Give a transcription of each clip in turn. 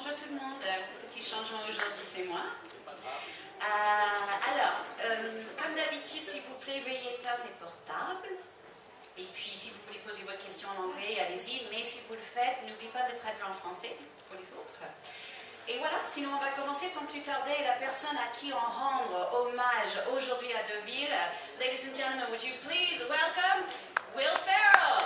Bonjour tout le monde, petit changement aujourd'hui, c'est moi. Comme d'habitude, s'il vous plaît, veuillez éteindre les portables. Et puis, si vous voulez poser votre question en anglais, allez-y. Mais si vous le faites, n'oubliez pas de traduire en français pour les autres. Et voilà, sinon on va commencer sans plus tarder. La personne à qui on rend hommage aujourd'hui à Deauville. Ladies and gentlemen, would you please welcome Will Ferrell.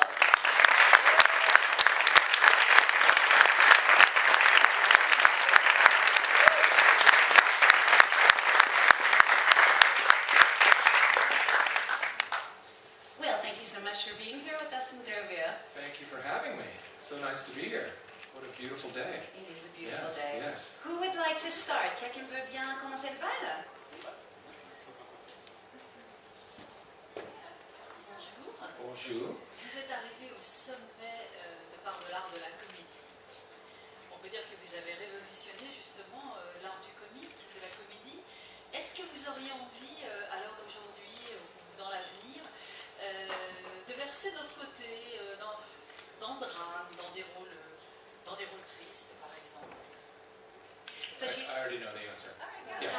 Will, thank you so much for being here with us in Deauville. Thank you for having me. So nice to be here. What a beautiful day. It is a beautiful day. Yes. Who would like to start? Quelqu'un peut bien commencer le bal? Bonjour. Bonjour. Vous êtes arrivé au sommet de par de l'art de la comédie. On peut dire que vous avez révolutionné justement l'art du comique, de la comédie. Est-ce que vous auriez envie, à l'heure d'aujourd'hui ou dans l'avenir, de verser de votre côté dans le drame, dans des rôles tristes, par exemple? I already know the answer. Yeah.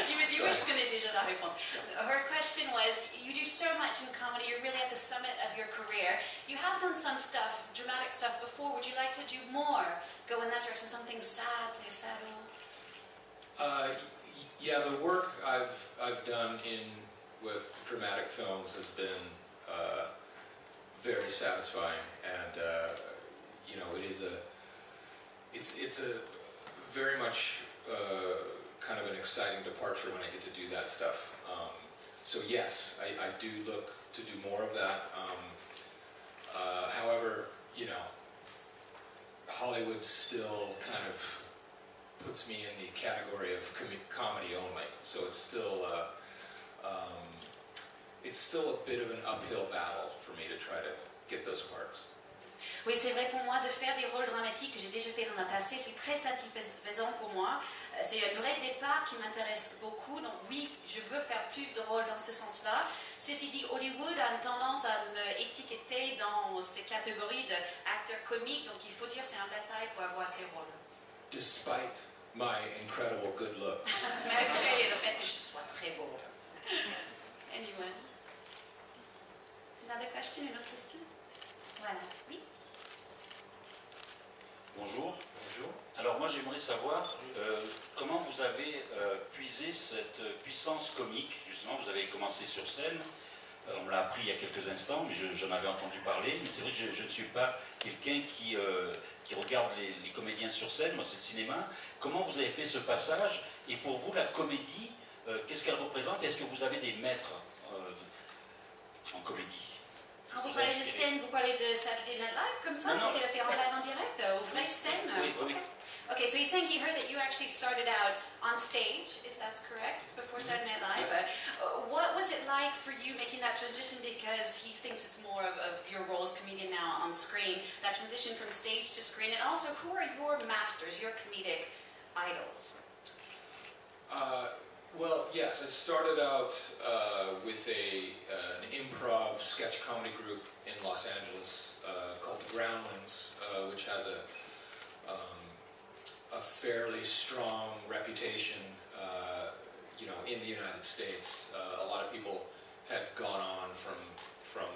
Il me dit oui, je connais déjà la réponse. Her question was, you do so much in comedy, you're really at the summit of your career. You have done some stuff, dramatic stuff before. Would you like to do more? Go in that direction, something sad, play a sad role? Yeah, the work I've done with dramatic films has been very satisfying, and it's a very much kind of an exciting departure when I get to do that stuff. So yes, I do look to do more of that. However, Hollywood still kind of puts me in the category of comedy only. So it's still a bit of an uphill battle for me to try to get those parts. Oui, c'est vrai pour moi de faire des rôles dramatiques que j'ai déjà fait dans le passé, c'est très satisfaisant pour moi. C'est un vrai départ qui m'intéresse beaucoup, donc oui, je veux faire plus de rôles dans ce sens-là. Ceci dit, Hollywood a une tendance à me étiqueter dans ces catégories d'acteurs comiques, donc il faut dire c'est une bataille pour avoir ces rôles. Despite my incredible good look. Malgré le fait que je sois très beau. Anyone? Another question, une autre question? Voilà, oui. Bonjour. Bonjour. Alors moi j'aimerais savoir comment vous avez puisé cette puissance comique. Justement, vous avez commencé sur scène, on me l'a appris il y a quelques instants, mais j'en avais entendu parler. Mais c'est vrai que je ne suis pas quelqu'un qui regarde les comédiens sur scène, moi c'est le cinéma. Comment vous avez fait ce passage? Et pour vous, la comédie, qu'est-ce qu'elle représente? Est-ce que vous avez des maîtres en comédie? Quand vous parlez de scène, vous parlez de Saturday Night Live comme ça? Non, non. C'était fait en live en direct, aux vraies scènes? Oui, oui. Okay, so he's saying he heard that you actually started out on stage, if that's correct, before Saturday Night Live. Yes. What was it like for you making that transition, because he thinks it's more of your role as comedian now on screen, that transition from stage to screen, and also who are your masters, your comedic idols? Well, yes, I started out with an improv sketch comedy group in Los Angeles called the Groundlings, which has a fairly strong reputation, in the United States. A lot of people had gone on from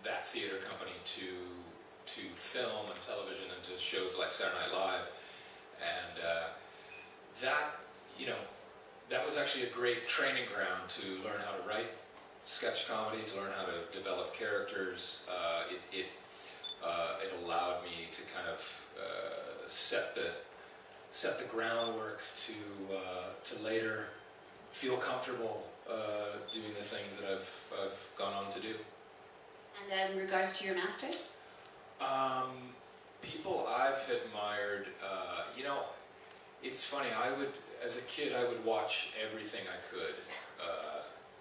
that theater company to film and television and to shows like Saturday Night Live, and that was actually a great training ground to learn how to write sketch comedy, to learn how to develop characters. It allowed me to kind of set the groundwork to later feel comfortable doing the things that I've gone on to do. And then in regards to your masters? People I've admired, it's funny, as a kid, I would watch everything I could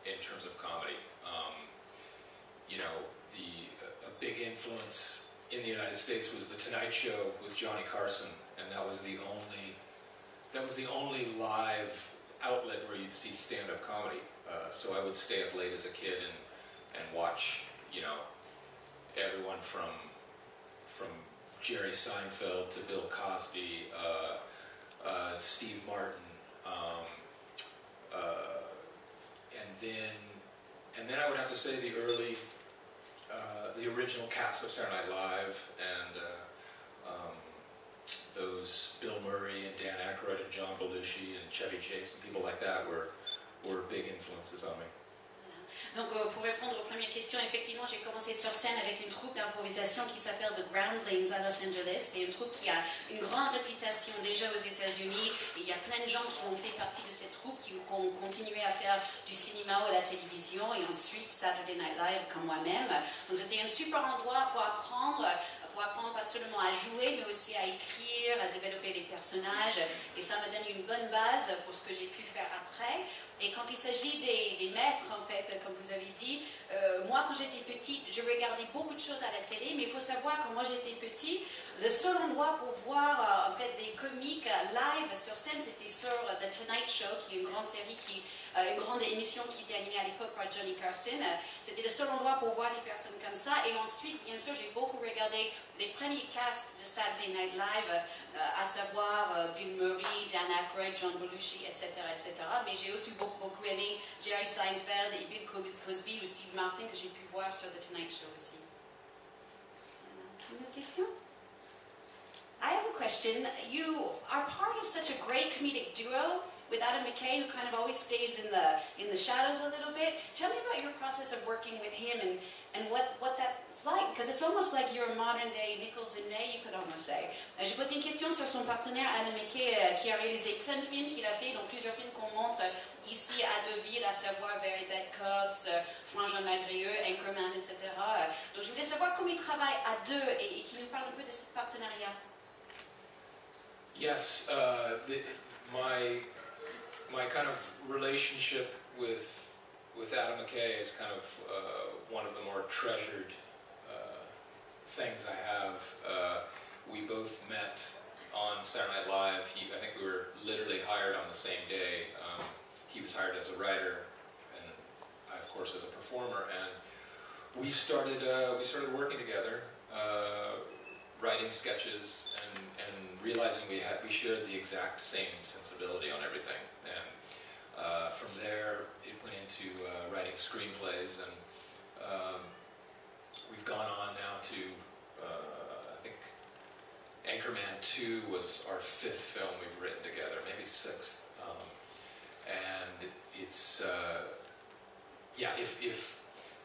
in terms of comedy. A big influence in the United States was The Tonight Show with Johnny Carson, and that was the only live outlet where you'd see stand-up comedy. So I would stay up late as a kid and watch, everyone from Jerry Seinfeld to Bill Cosby, Steve Martin, and then I would have to say the original cast of Saturday Night Live, and those Bill Murray and Dan Aykroyd and John Belushi and Chevy Chase and people like that were big influences on me. Donc pour répondre aux premières questions, effectivement j'ai commencé sur scène avec une troupe d'improvisation qui s'appelle The Groundlings à Los Angeles. C'est une troupe qui a une grande réputation déjà aux États-Unis, et il y a plein de gens qui ont fait partie de cette troupe, qui ont continué à faire du cinéma ou la télévision, et ensuite Saturday Night Live comme moi-même. Donc c'était un super endroit pour apprendre pas seulement à jouer, mais aussi à écrire, à développer les personnages, et ça me donne une bonne base pour ce que j'ai pu faire après. Et quand il s'agit des maîtres, en fait, comme vous avez dit, moi, quand j'étais petite, je regardais beaucoup de choses à la télé, mais il faut savoir, quand moi j'étais petite, le seul endroit pour voir en fait, des comiques live sur scène, c'était sur The Tonight Show, qui est une grande série, une grande émission qui était animée à l'époque par Johnny Carson. C'était le seul endroit pour voir les personnes comme ça. Et ensuite, bien sûr, j'ai beaucoup regardé les premiers casts de Saturday Night Live, à savoir Bill Murray, Dan Aykroyd, John Belushi, etc., etc. Mais j'ai aussi beaucoup aimé Jerry Seinfeld et Bill Cosby ou Steve Martin, que j'ai pu voir sur The Tonight Show aussi. Une autre question? I have a question. You are part of such a great comedic duo with Adam McKay, who kind of always stays in the shadows a little bit. Tell me about your process of working with him and what that's like, because it's almost like you're a modern day Nichols and May, you could almost say. J'ai posé une question sur son partenaire Adam McKay, qui a réalisé plein de films qu'il a fait, donc plusieurs films qu'on montre ici à Deauville, à savoir Very Bad Cops, Frangin malgré eux, Anchorman, etc. Donc je voulais savoir comment il travaille à deux et qu'il nous parle un peu de ce partenariat. Yes, my kind of relationship with Adam McKay is kind of one of the more treasured things I have. We both met on Saturday Night Live. I think we were literally hired on the same day. He was hired as a writer, and I, of course, as a performer. And we started working together, writing sketches, and realizing we shared the exact same sensibility on everything. And from there, it went into writing screenplays, and we've gone on now to, I think, Anchorman 2 was our 5th film we've written together, maybe 6th. And it's,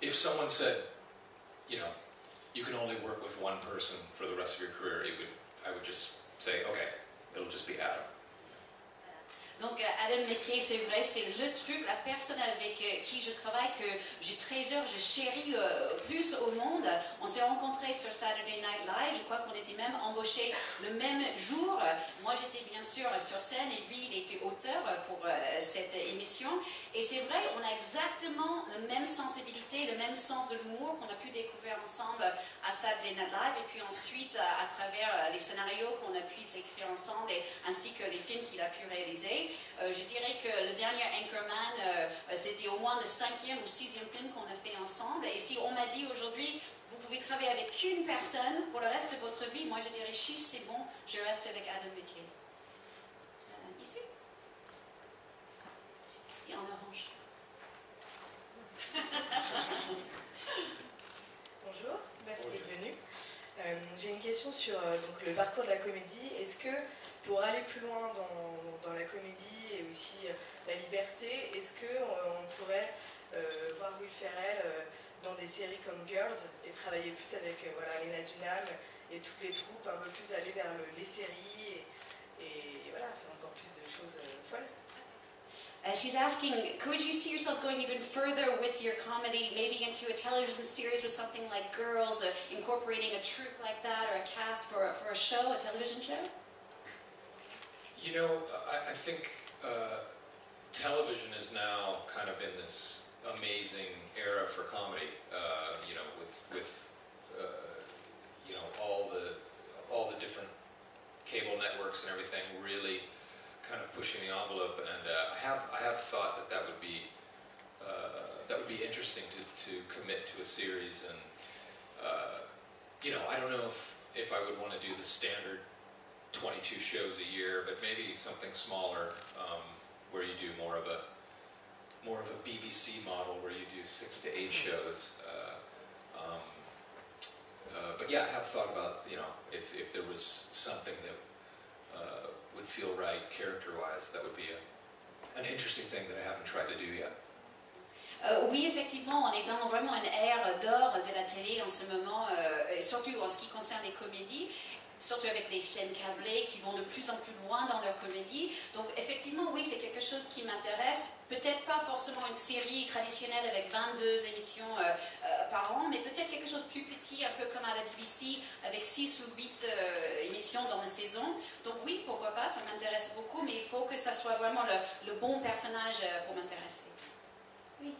if someone said, you know, you can only work with one person for the rest of your career, I would just say, okay, it'll just be Adam. Donc Adam McKay, c'est vrai, c'est le truc, la personne avec qui je travaille, que j'ai trésor, je chéris plus au monde. On s'est rencontrés sur Saturday Night Live, je crois qu'on était même embauchés le même jour. Moi j'étais bien sûr sur scène et lui il était auteur pour cette émission. Et c'est vrai, on a exactement la même sensibilité, le même sens de l'humour qu'on a pu découvrir ensemble à Saturday Night Live, et puis ensuite à travers les scénarios qu'on a pu s'écrire ensemble, ainsi que les films qu'il a pu réaliser. Je dirais que le dernier Anchorman, c'était au moins le 5e ou 6e film qu'on a fait ensemble. Et si on m'a dit aujourd'hui, vous pouvez travailler avec qu'une personne pour le reste de votre vie, moi je dirais, chiche, c'est bon, je reste avec Adam McKay. Ici. Juste ici en orange. Bonjour, merci d'être venu. J'ai une question sur donc, le parcours de la comédie. Est-ce que pour aller plus loin dans la comédie et aussi la liberté, est-ce qu'on pourrait voir Will Ferrell dans des séries comme Girls et travailler plus avec Lena Dunham et toutes les troupes, un peu plus aller vers les séries et voilà, faire encore plus de choses folles? She's asking, could you see yourself going even further with your comedy, maybe into a television series with something like Girls, incorporating a troupe like that, or a cast for a show, a television show? You know, I think television is now kind of in this amazing era for comedy. You know, with you know all the different cable networks and everything really kind of pushing the envelope, and I have thought that would be interesting to commit to a series, and you know, I don't know if if I would want to do the standard 22 shows a year, but maybe something smaller, where you do more of a BBC model where you do 6 to 8 shows. But yeah, I have thought about, if there was something that would feel right character-wise, that would be an interesting thing that I haven't tried to do yet. Oui, effectivement, on est dans vraiment une ère d'or de la télé en ce moment, surtout en ce qui concerne les comédies, surtout avec les chaînes câblées qui vont de plus en plus loin dans leurs comédies. Donc effectivement, oui, c'est quelque chose qui m'intéresse. Peut-être pas forcément une série traditionnelle avec 22 émissions par an, mais peut-être quelque chose de plus petit, un peu comme à la BBC, avec 6 ou 8 émissions dans la saison. Donc oui, pourquoi pas, ça m'intéresse beaucoup, mais il faut que ça soit vraiment le bon personnage pour m'intéresser. Oui.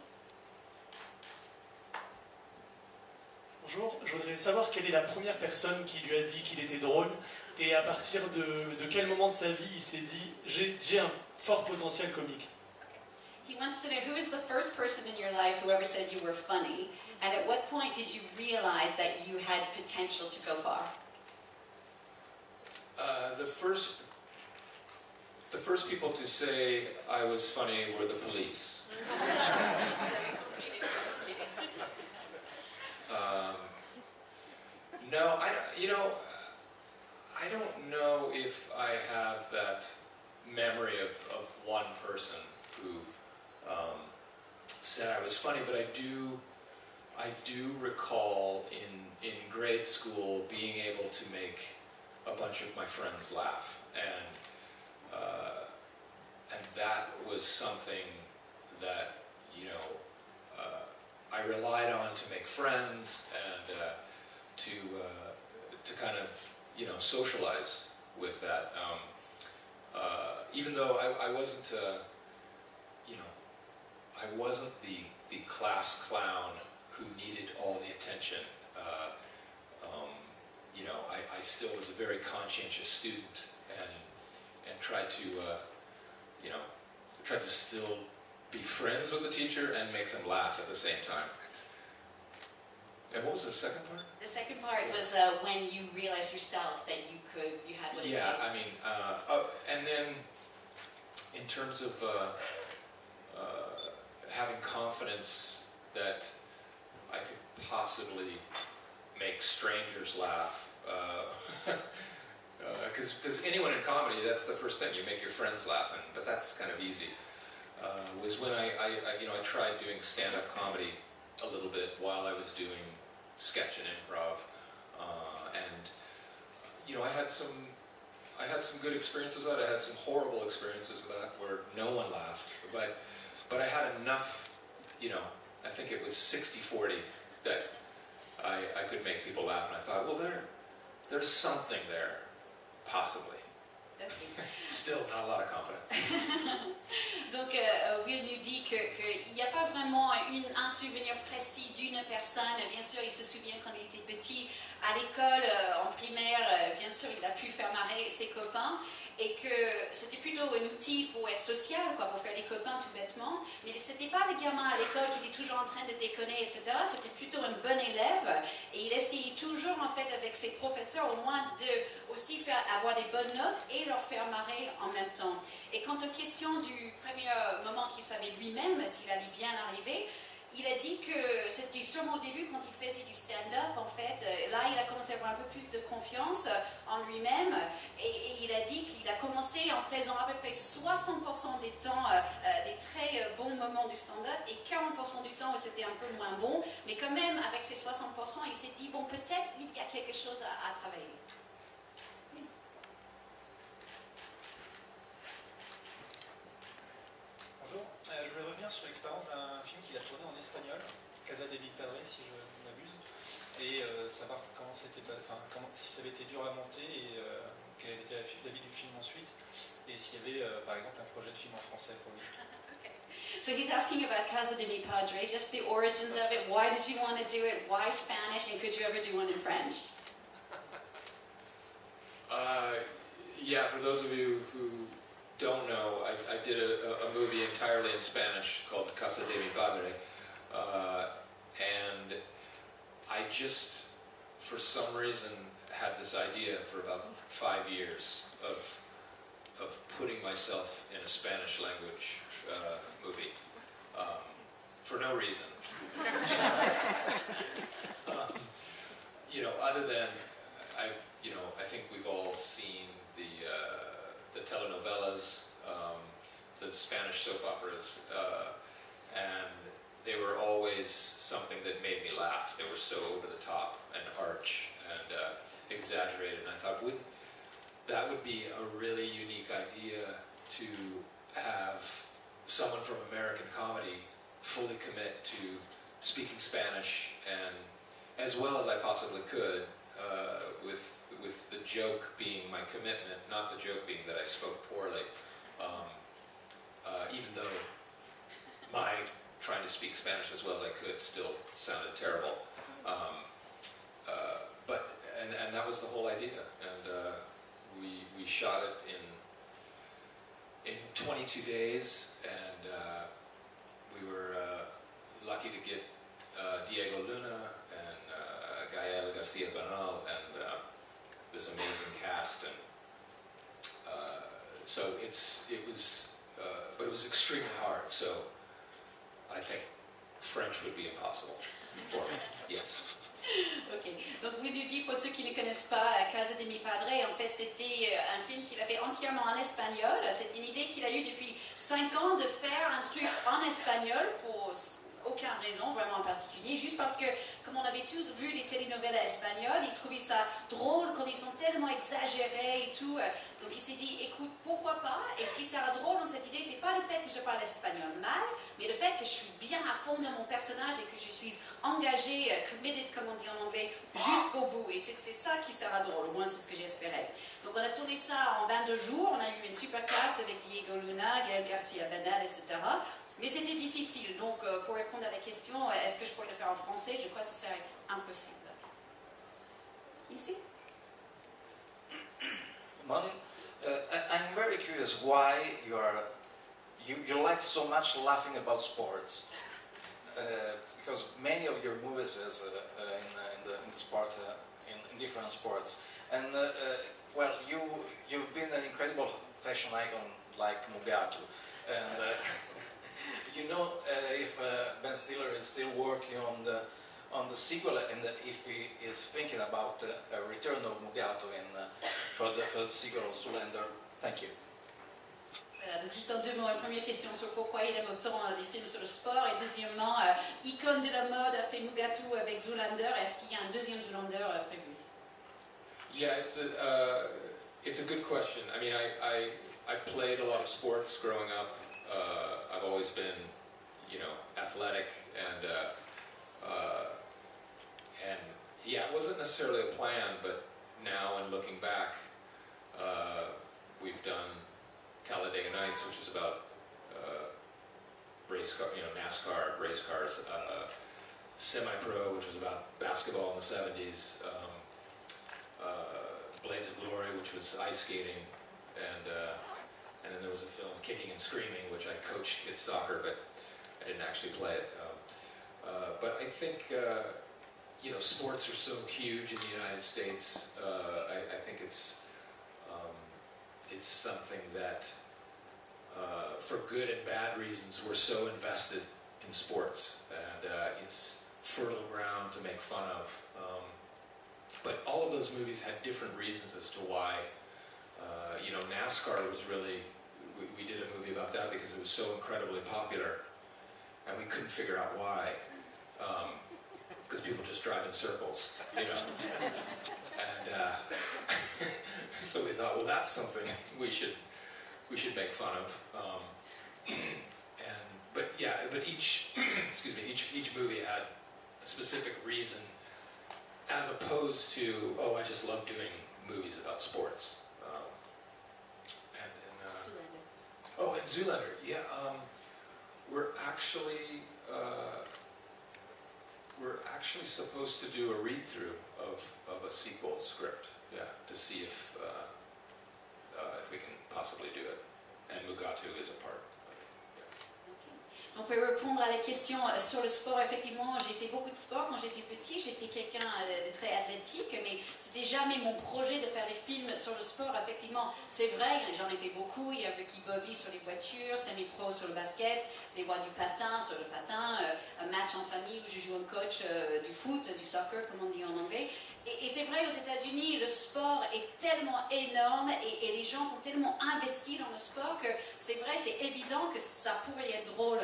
Bonjour, je voudrais savoir quelle est la première personne qui lui a dit qu'il était drôle et à partir de quel moment de sa vie il s'est dit j'ai un fort potentiel comique. He wants to know who is the first person in your life who ever said you were funny, and at what point did you realize that you had potential to go far? The first people to say I was funny were the police. No, I don't know if I have that memory of one person who said I was funny, but I do recall in grade school being able to make a bunch of my friends laugh, and that was something that I relied on to make friends and to kind of socialize with that. Even though I wasn't I wasn't the class clown who needed all the attention. I still was a very conscientious student and tried to still be friends with the teacher and make them laugh at the same time. And what was the second part? The second part was when you realized yourself that you had what it Yeah, took. I mean, and then in terms of having confidence that I could possibly make strangers laugh, because anyone in comedy, that's the first thing, you make your friends laugh, but that's kind of easy. Was when I tried doing stand-up comedy a little bit while I was doing sketch and improv, and I had some good experiences with that. I had some horrible experiences with that where no one laughed, but I had enough. I think it was 60-40 that I could make people laugh, and I thought, well, there's something there, possibly. Okay. Still not a lot of confidence. Donc, Will nous dit qu'il n'y a pas vraiment un souvenir précis d'une personne. Bien sûr, il se souvient quand il était petit, à l'école, en primaire, bien sûr, il a pu faire marrer ses copains. Et que c'était plutôt un outil pour être social, pour faire des copains tout bêtement. Mais c'était pas des gamins à l'école qui étaient toujours en train de déconner, etc. C'était plutôt un bon élève. Et il essayait toujours, en fait, avec ses professeurs, au moins de aussi avoir des bonnes notes et leur faire marrer en même temps. Et quant aux questions du premier moment qu'il savait lui-même s'il allait bien arriver, il a dit que c'était sûrement au début, quand il faisait du stand-up, en fait, là, il a commencé à avoir un peu plus de confiance en lui-même, et il a dit qu'il a commencé en faisant à peu près 60% des temps des très bons moments du stand-up, et 40% du temps où c'était un peu moins bon, mais quand même, avec ces 60%, il s'est dit, bon, peut-être il y a quelque chose à travailler. Bonjour, je voulais revenir sur l'expérience d'un film qu'il a tourné en espagnol, Casa de Padre, si je ne m'abuse, et savoir comment c'était, si ça avait été dur à monter et quelle était la vie du film ensuite, et s'il y avait par exemple un projet de film en français pour lui. So he's asking about Casa de mi Padre, just the origins of it. Why did you want to do it? Why Spanish? And could you ever do one in French? Yeah, for those of you who don't know, I did a movie entirely in Spanish called Casa de mi Padre, and I just for some reason, had this idea for about 5 years of putting myself in a Spanish language movie for no reason. Other than I think we've all seen the telenovelas, the Spanish soap operas, and they were always something that made me laugh. They were so over the top and arch and exaggerated, and I thought, that would be a really unique idea to have someone from American comedy fully commit to speaking Spanish, and as well as I possibly could, with the joke being my commitment, not the joke being that I spoke poorly, even though my trying to speak Spanish as well as I could still sounded terrible. And that was the whole idea, and we shot it in 22 days, and we were lucky to get Diego Luna and Gael Garcia Bernal and this amazing cast, and so but it was extremely hard. So I think French would be impossible for me. Yes. Ok, donc vous nous dites, pour ceux qui ne connaissent pas Casa de mi Padre, en fait c'était un film qu'il a fait entièrement en espagnol. C'est une idée qu'il a eue depuis 5 ans de faire un truc en espagnol pour aucune raison vraiment en particulier, juste parce que comme on avait tous vu les telenovelas espagnoles, il trouvait ça drôle quand ils sont tellement exagérés et tout. Donc il s'est dit, écoute, pourquoi pas? Et ce qui sera drôle dans cette idée, c'est pas le fait que je parle espagnol mal, mais le fait que je suis bien à fond dans mon personnage et que je suis engagée, committed, comme on dit en anglais, jusqu'au bout. Et c'est ça qui sera drôle, au moins c'est ce que j'espérais. Donc on a tourné ça en 22 jours, on a eu une super cast avec Diego Luna, Gael Garcia Bernal, etc. Mais c'était difficile, donc pour répondre à la question, est-ce que je pourrais le faire en français? Je crois que ce serait impossible. Ici? Morning. I'm very curious why you like so much laughing about sports, because many of your movies is in the sport in different sports, and well, you've been an incredible fashion icon like Mugatu, and if Ben Stiller is still working on the sequel, and if he is thinking about a return of Mugatu for the sequel of Zoolander. Thank you. Voilà, donc juste en 2 mots, une première question sur pourquoi il aime autant des films sur le sport, et deuxièmement, icône de la mode après Mugatu avec Zoolander, est-ce qu'il y a un deuxième Zoolander prévu? Yeah, it's a good question. I mean, I played a lot of sports growing up. I've always been, athletic, and yeah, it wasn't necessarily a plan, but now, in looking back, we've done Talladega Nights, which is about race car, NASCAR race cars. Semi-Pro, which was about basketball in the 70s. Blades of Glory, which was ice skating, and then there was a film, Kicking and Screaming, which I coached kids soccer, but I didn't actually play it. But I think, sports are so huge in the United States. I think it's something that, for good and bad reasons, we're so invested in sports, and it's fertile ground to make fun of. But all of those movies had different reasons as to why. NASCAR was really, we did a movie about that because it was so incredibly popular, and we couldn't figure out why. Because people just drive in circles, And so we thought, well, that's something we should make fun of. But each each movie had a specific reason, as opposed to, I just love doing movies about sports. And Zoolander, yeah. We're actually supposed to do a read-through of a sequel script, to see if we can possibly do it. And Mugatu is a part. On peut répondre à la question sur le sport. Effectivement, j'ai fait beaucoup de sport quand j'étais petit. J'étais quelqu'un de très athlétique. dramatique, mais c'était jamais mon projet de faire des films sur le sport. Effectivement, c'est vrai, j'en ai fait beaucoup. Il y a Ricky Bobby sur les voitures, semi-pro sur le basket, des voix du patin sur le patin, un match en famille où je joue un coach du foot, du soccer, comme on dit en anglais. Et c'est vrai, aux États-Unis, le sport est tellement énorme et les gens sont tellement investis dans le sport que c'est vrai, c'est évident que ça pourrait être drôle.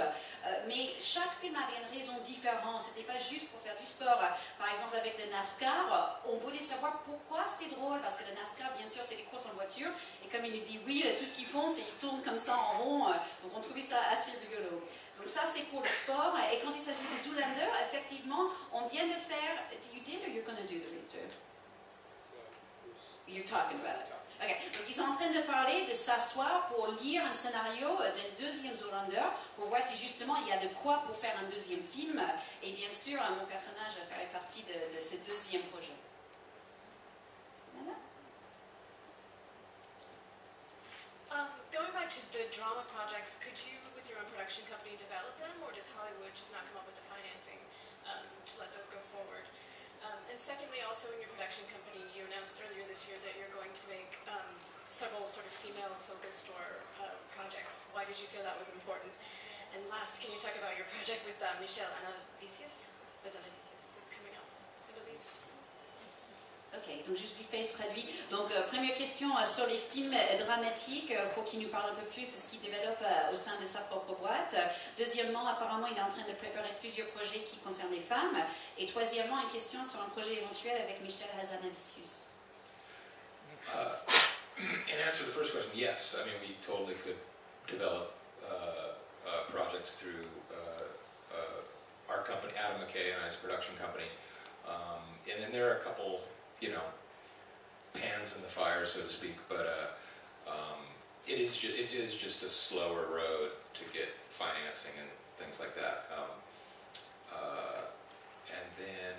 Mais chaque film avait une raison différente. C'était pas juste pour faire du sport. Par exemple, avec le NASCAR, on voulait savoir pourquoi c'est drôle. Parce que le NASCAR, bien sûr, c'est des courses en voiture. Et comme il nous dit, oui, tout ce qu'ils font, c'est qu'ils tournent comme ça en rond. Donc on trouvait ça assez rigolo. Donc ça, c'est pour le sport. Et quand il s'agit des Zoolanders, effectivement, on vient de faire... You did or you're going to do the read-through? You're talking about it. Okay. Donc ils sont en train de parler, de s'asseoir pour lire un scénario d'un deuxième Zoolander pour voir si justement il y a de quoi pour faire un deuxième film. Et bien sûr, mon personnage ferait partie de ce deuxième projet. Voilà. Going back to the drama projects, could you, with your own production company, develop them, or does Hollywood just not come up with the financing to let those go forward? And secondly, also in your production company, you announced earlier this year that you're going to make several sort of female-focused projects. Why did you feel that was important? And last, can you talk about your project with Michelle Anavicius? It's coming up, I believe. Ok, donc juste vite fait, je traduis. Donc, première question sur les films dramatiques, pour qu'il nous parle un peu plus de ce qu'il développe au sein de sa propre boîte. Deuxièmement, apparemment, il est en train de préparer plusieurs projets qui concernent les femmes. Et troisièmement, une question sur un projet éventuel avec Michelle Hazanavicius. In answer to the first question, yes. I mean, we totally could develop projects through our company, Adam McKay and I's production company. And then there are a couple, you know, pans in the fire, so to speak, but it is just a slower road to get financing and things like that. And then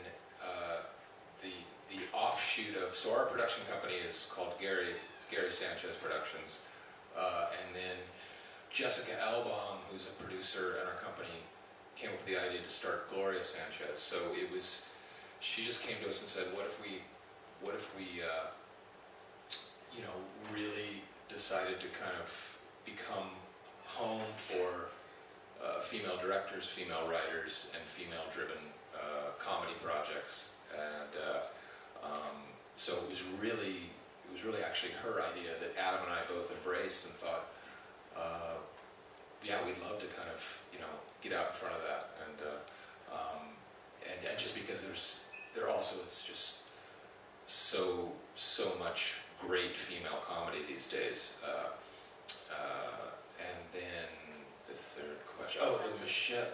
the offshoot of, so our production company is called Gary Sanchez Productions, and then Jessica Albaum, who's a producer in our company, came up with the idea to start Gloria Sanchez. So it was, she just came to us and said, what if we you know, really decided to kind of become home for female directors, female writers, and female-driven comedy projects. And so it was really actually her idea that Adam and I both embraced and thought, yeah, we'd love to kind of, you know, get out in front of that. And just because there also is just so much great female comedy these days. And then the third question, the Michelle,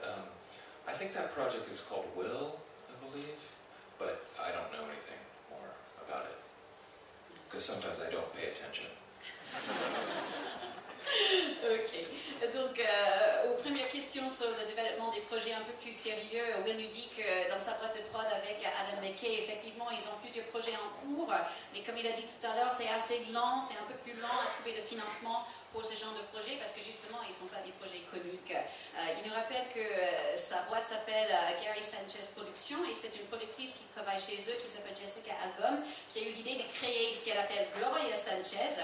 I think that project is called Will, I believe, but I don't know anything more about it, because sometimes I don't pay attention. Ok, donc aux premières questions sur le développement des projets un peu plus sérieux, Will nous dit que dans sa boîte de prod avec Adam McKay, effectivement, ils ont plusieurs projets en cours, mais comme il a dit tout à l'heure, c'est assez lent, c'est un peu plus lent à trouver le financement pour ce genre de projet, parce que justement, ils ne sont pas des projets comiques. Il nous rappelle que sa boîte s'appelle Gary Sanchez Productions, et c'est une productrice qui travaille chez eux, qui s'appelle Jessica Albaum, qui a eu l'idée de créer ce qu'elle appelle Gloria Sanchez,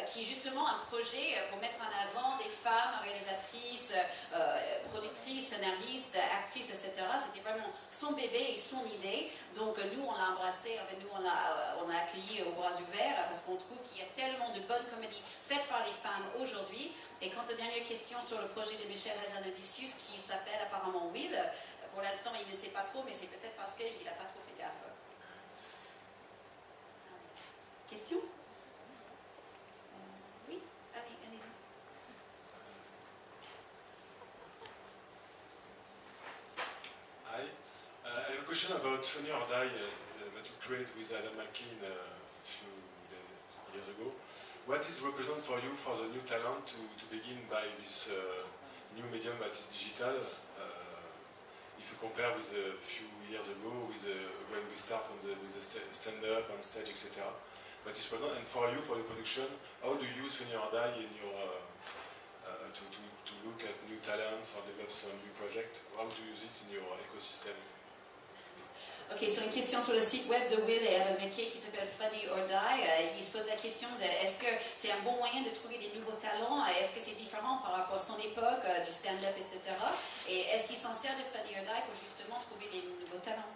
qui est justement un projet pour mettre en avant des femmes réalisatrices, productrices, scénaristes, actrices, etc. C'était vraiment son bébé et son idée. Donc nous, on l'a embrassé, nous, on l'a accueilli aux bras ouverts parce qu'on trouve qu'il y a tellement de bonnes comédies faites par les femmes aujourd'hui. Et quant aux dernières questions sur le projet de Michelle Hazanavicius qui s'appelle apparemment Will, pour l'instant, il ne sait pas trop, mais c'est peut-être parce qu'il n'a pas trop fait gaffe. Question? Oui? Allez-y. Hi. I have a question about Funny or Die that you created with Adam McKay a few years ago. What is represent for you for the new talent to begin by this new medium that is digital? If you compare with a few years ago, with when we start with the stand-up on stage, etc. But it's present, and for you, for the production, how do you use Funny or Die in your to look at new talents or develop some new project? How do you use it in your ecosystem? Ok, sur une question sur le site web de Will et Adam McKay qui s'appelle Funny or Die, il se pose la question de est-ce que c'est un bon moyen de trouver des nouveaux talents? Est-ce que c'est différent par rapport à son époque, du stand-up, etc. Et est-ce qu'il s'en sert de Funny or Die pour justement trouver des nouveaux talents?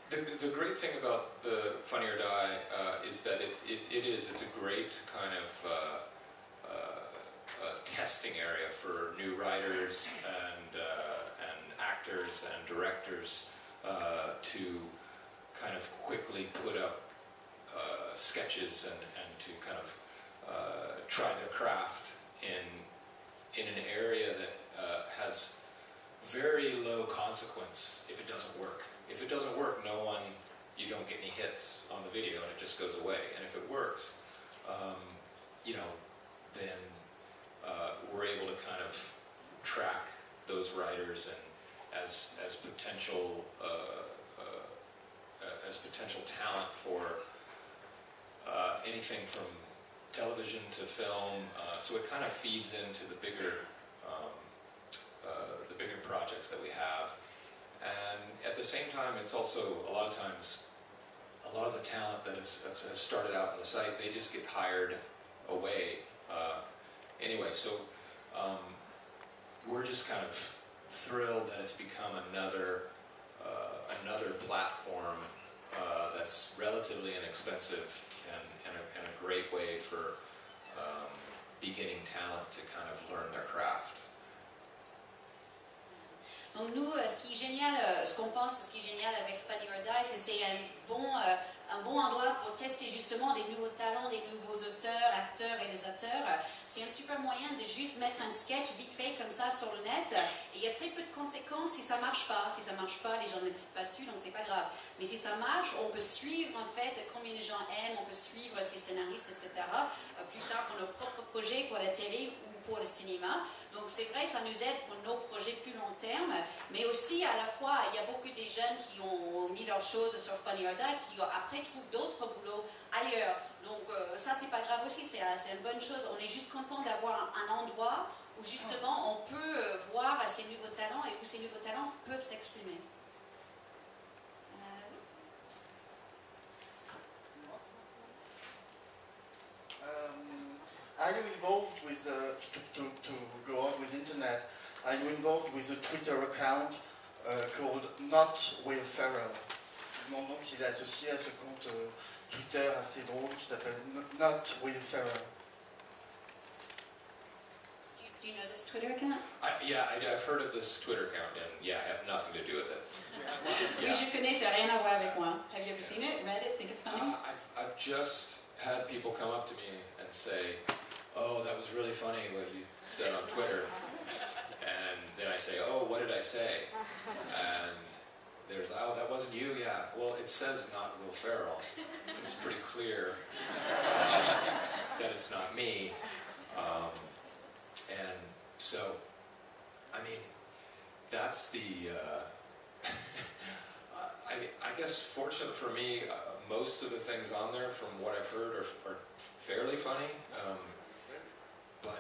The great thing about the Funny or Die is that it's a great kind of testing area for new writers and actors and directors to kind of quickly put up sketches and to kind of try their craft in an area that has very low consequence if it doesn't work. If it doesn't work, you don't get any hits on the video and it just goes away. And if it works, then we're able to kind of track those writers and as potential talent for anything from television to film. So it kind of feeds into the bigger projects that we have. And at the same time, it's also a lot of times, a lot of the talent that have started out on the site, they just get hired away. Anyway, so we're just kind of thrilled that it's become another platform that's relatively inexpensive and a great way for beginning talent to kind of learn their craft. Donc nous, ce qui est génial, ce qu'on pense, ce qui est génial avec Funny or Die, c'est un bon endroit pour tester justement des nouveaux talents, des nouveaux auteurs, acteurs, réalisateurs. C'est un super moyen de juste mettre un sketch vite fait comme ça sur le net. Et il y a très peu de conséquences si ça marche pas. Si ça marche pas, les gens ne cliquent pas dessus, donc c'est pas grave. Mais si ça marche, on peut suivre en fait combien les gens aiment, on peut suivre ces scénaristes, etc. Plus tard pour nos propres projets, pour la télé ou pour le cinéma. Donc c'est vrai, ça nous aide pour nos projets plus long terme, mais aussi à la fois, il y a beaucoup des jeunes qui ont mis leurs choses sur Funny or Die, qui après trouvent d'autres boulots ailleurs. Donc ça c'est pas grave aussi, c'est une bonne chose. On est juste content d'avoir un endroit où justement on peut voir ces nouveaux talents et où ces nouveaux talents peuvent s'exprimer. Are you involved with, to go on with internet, are you involved with a Twitter account called Not Will Ferrell? Je me demande donc s'il est associé à ce compte Twitter assez drôle qui s'appelle Not Will Ferrell. Do you know this Twitter account? I've heard of this Twitter account and I have nothing to do with it. Oui, je connais, ça n'a rien à voir avec moi. Have you ever seen it, read it, think it's funny? I've just had people come up to me and say, "Oh, that was really funny what you said on Twitter." And then I say, "Oh, what did I say?" And there's, "Oh, that wasn't you." Yeah. Well, it says not Will Ferrell. It's pretty clear that it's not me. And so, I mean, that's the. I guess fortunate for me, most of the things on there, from what I've heard, are fairly funny. But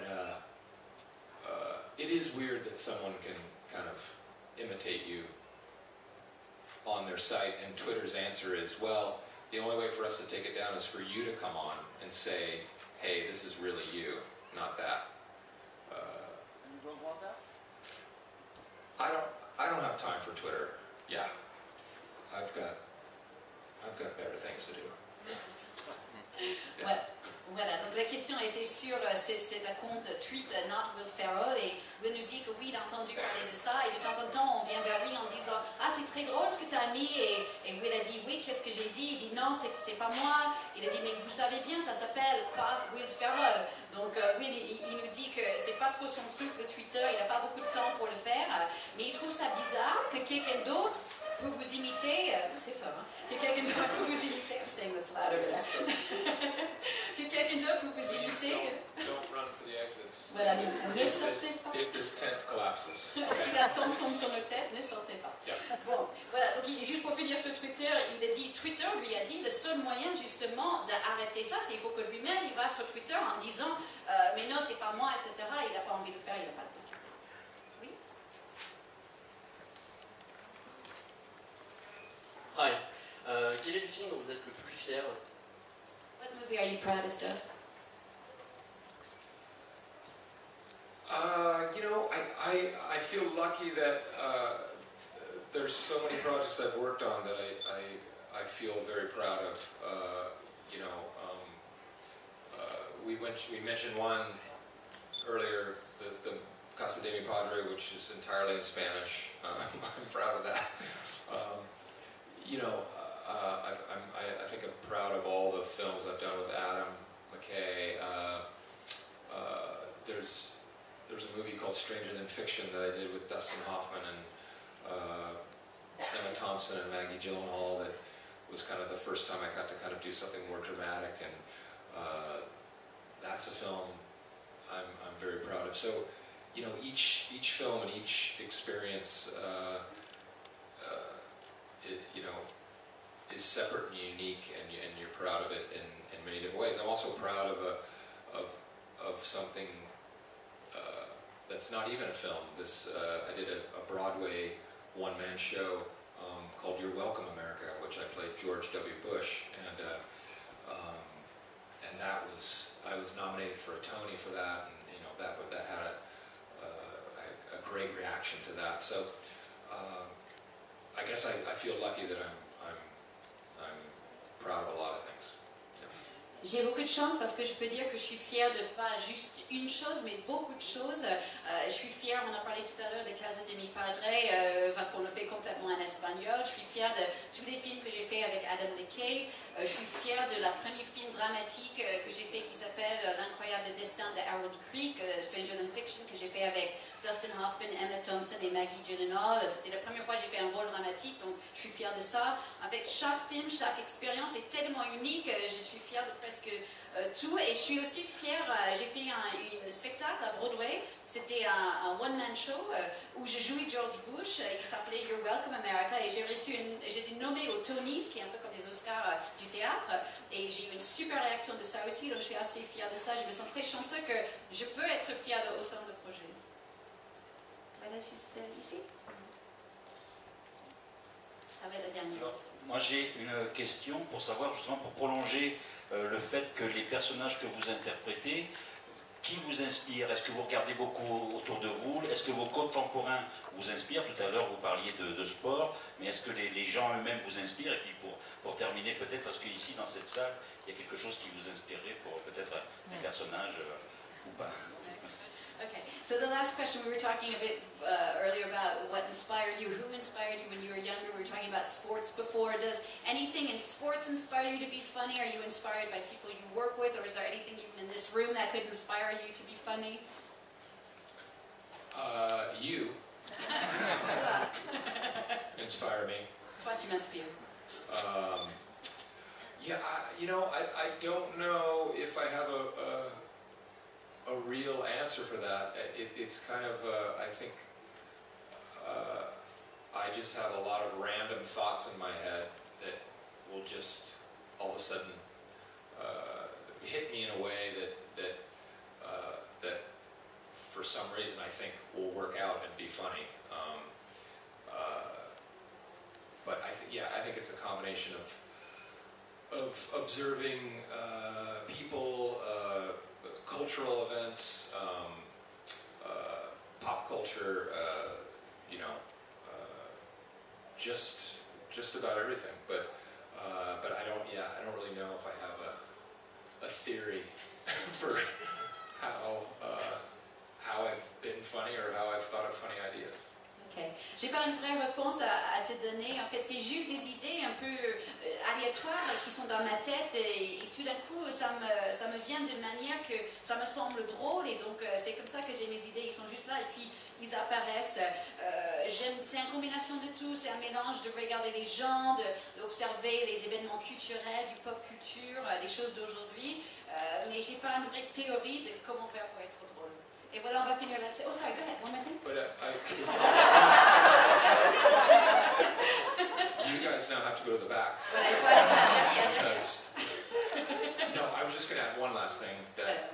it is weird that someone can kind of imitate you on their site, and Twitter's answer is, well, the only way for us to take it down is for you to come on and say, hey, this is really you, not that. And you don't want that? I don't have time for Twitter. Yeah, I've got better things to do. Yeah. Voilà, donc la question était sur cet compte tweet Not Will Ferrell, et Will nous dit que oui, il a entendu parler de ça, et de temps en temps on vient vers lui en disant ah, c'est très drôle ce que tu as mis, et Will a dit oui, qu'est-ce que j'ai dit? Il dit non, c'est pas moi. Il a dit mais vous savez bien, ça s'appelle pas Will Ferrell. Donc Will il nous dit que c'est pas trop son truc le Twitter, il n'a pas beaucoup de temps pour le faire, mais il trouve ça bizarre que quelqu'un d'autre peut vous imiter, c'est fort, hein? Que quelqu'un d'autre peut vous imiter, I'm saying that's louder, que quelqu'un d'autre peut vous imiter. Don't run for the exits. Voilà, ne sortez pas. If this tent collapses. Si la tente tombe sur nos têtes, ne sortez pas. Yeah. Bon, voilà, donc juste pour finir sur Twitter, il a dit, Twitter lui a dit, le seul moyen justement d'arrêter ça, c'est qu'il faut que lui-même il va sur Twitter en disant mais non, c'est pas moi, etc. Il n'a pas envie de le faire, il n'a pas de temps. Oui. Hi. Quel est le film dont vous êtes le plus fier? What movie are you proudest of? I feel lucky that there's so many projects I've worked on that I feel very proud of. We mentioned one earlier, the Casa de mi Padre, which is entirely in Spanish. I'm proud of that. I think I'm proud of all the films I've done with Adam McKay. There's a movie called Stranger Than Fiction that I did with Dustin Hoffman and Emma Thompson and Maggie Gyllenhaal that was kind of the first time I got to kind of do something more dramatic, and that's a film I'm very proud of. So, each film and each experience, is separate and unique, and you're proud of it in many different ways. I'm also proud of something that's not even a film. I did a Broadway one-man show called You're Welcome, America, which I played George W. Bush, and I was nominated for a Tony for that, and that had a great reaction to that. So I guess I feel lucky that I'm proud of a lot of things. J'ai beaucoup de chance parce que je peux dire que je suis fière de pas juste une chose, mais beaucoup de choses. Je suis fière, on a parlé tout à l'heure de Casa de mi Padre, parce qu'on le fait complètement en espagnol. Je suis fière de tous les films que j'ai fait avec Adam McKay. Je suis fière de la première film dramatique que j'ai fait qui s'appelle L'incroyable destin de Harold Creek, Stranger Than Fiction, que j'ai fait avec Dustin Hoffman, Emma Thompson et Maggie Gyllenhaal. C'était la première fois que j'ai fait un rôle dramatique, donc je suis fière de ça. Avec chaque film, chaque expérience est tellement unique, je suis fière de presque tout. Et je suis aussi fière, j'ai fait un spectacle à Broadway, c'était un one-man show où je jouais George Bush, il s'appelait You're Welcome America, et j'ai été nommée aux Tonys, qui est un peu comme les Oscars du théâtre, et j'ai eu une super réaction de ça aussi, donc je suis assez fière de ça. Je me sens très chanceux que je peux être fière de autant de projets. Voilà, juste ici. Ça va être la dernière question. Moi j'ai une question pour savoir, justement, pour prolonger le fait que les personnages que vous interprétez, qui vous inspire? Est-ce que vous regardez beaucoup autour de vous? Est-ce que vos contemporains vous inspirent? Tout à l'heure vous parliez de sport, mais est-ce que les gens eux-mêmes vous inspirent? Et puis pour terminer, peut-être, est-ce qu'ici dans cette salle, il y a quelque chose qui vous inspirerait pour peut-être des personnages ou pas? Okay, so the last question, we were talking a bit earlier about what inspired you, who inspired you when you were younger. We were talking about sports before. Does anything in sports inspire you to be funny? Are you inspired by people you work with, or is there anything even in this room that could inspire you to be funny? You inspire me. Toi, tu m'inspires. I don't know if I have a real answer for that. It's kind of, I think, I just have a lot of random thoughts in my head that will just all of a sudden hit me in a way that for some reason I think will work out and be funny. But I think it's a combination of observing people, cultural events, pop culture, just about everything. But I don't really know if I have a theory for how I've been funny or how I've thought of funny ideas. Okay. J'ai pas une vraie réponse à te donner. En fait, c'est juste des idées un peu aléatoires qui sont dans ma tête et tout d'un coup, ça me vient d'une manière que ça me semble drôle et donc c'est comme ça que j'ai mes idées. Ils sont juste là et puis ils apparaissent. C'est une combinaison de tout. C'est un mélange de regarder les gens, d'observer les événements culturels, du pop culture, des choses d'aujourd'hui. Mais j'ai pas une vraie théorie de comment faire pour être drôle. Et voilà, on va finir là-dessus. Oh, sorry, go ahead, one more thing. But you guys now have to go to the back. Because, no, I was just going to add one last thing that,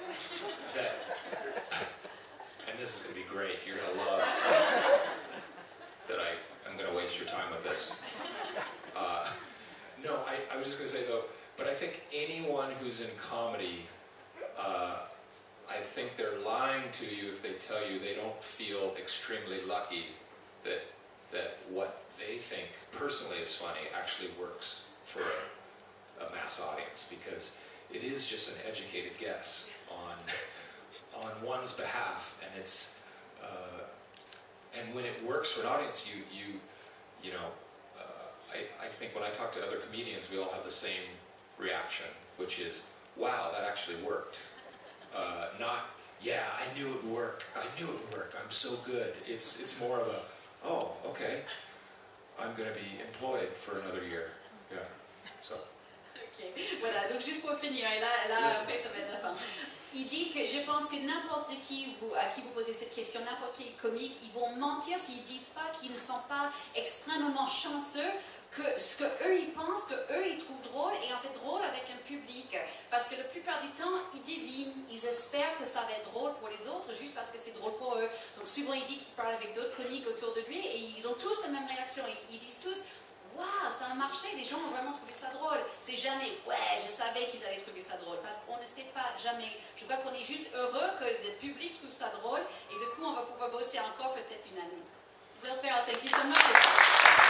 and this is going to be great. You're going to love that I'm going to waste your time with this. I was just going to say though, but I think anyone who's in comedy, I think they're lying to you if they tell you they don't feel extremely lucky that what they think personally is funny actually works for a mass audience, because it is just an educated guess on one's behalf, and it's and when it works for an audience, you know, I think when I talk to other comedians, we all have the same reaction, which is, wow, that actually worked. Not, yeah, I knew it would work. I knew it would work. I'm so good. It's more of a, oh, okay, I'm going to be employed for another year. Yeah. So. Ok, voilà, donc juste pour finir, et là après ça va être la fin. Il dit que je pense que n'importe qui à qui vous posez cette question, n'importe quel comique, ils vont mentir s'ils ne disent pas qu'ils ne sont pas extrêmement chanceux que ce qu'eux ils pensent, qu'eux ils trouvent drôle, et en fait drôle avec un public. Parce que la plupart du temps, ils devinent, ils espèrent que ça va être drôle pour les autres, juste parce que c'est drôle pour eux. Donc souvent il dit qu'il parle avec d'autres comiques autour de lui, et ils ont tous la même réaction. Ils disent tous, waouh, ça a marché, les gens ont vraiment trouvé ça drôle. C'est jamais, ouais, je savais qu'ils allaient trouver ça drôle, parce qu'on ne sait pas jamais. Je crois qu'on est juste heureux que le public trouve ça drôle, et du coup on va pouvoir bosser encore peut-être une année. Will Ferrell, thank you so much.